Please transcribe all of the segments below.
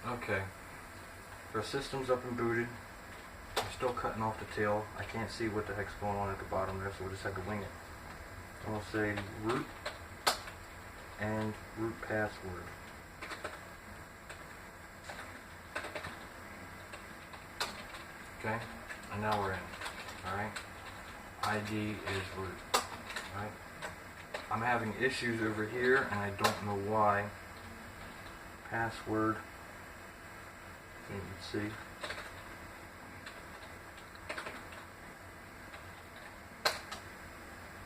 Okay. The system's up and booted. I'm still cutting off the tail. I can't see what the heck's going on at the bottom there, so we'll just have to wing it. I'm going to say root and root password. Okay, and now we're in. Alright, ID is root. Alright, I'm having issues over here and I don't know why. Password, you can see.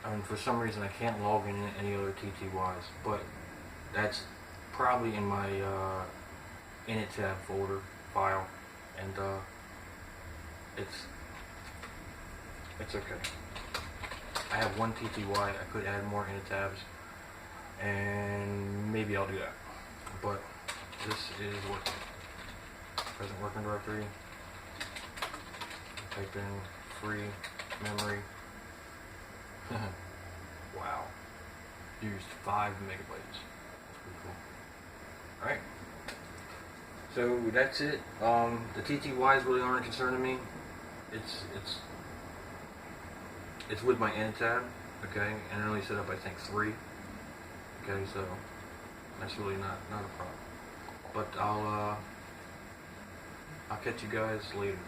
And for some reason I can't log in any other TTYs, but that's probably in my init tab folder file, and it's okay. I have one TTY. I could add more init tabs, and maybe I'll do that. But this is what present working directory. Type in free memory. Wow. Used 5 megabytes. That's pretty cool. Alright. So that's it. The TTYs really aren't a concern to me. It's with my init tab, okay, and I only set up I think 3. Okay, so that's really not a problem. But I'll catch you guys later.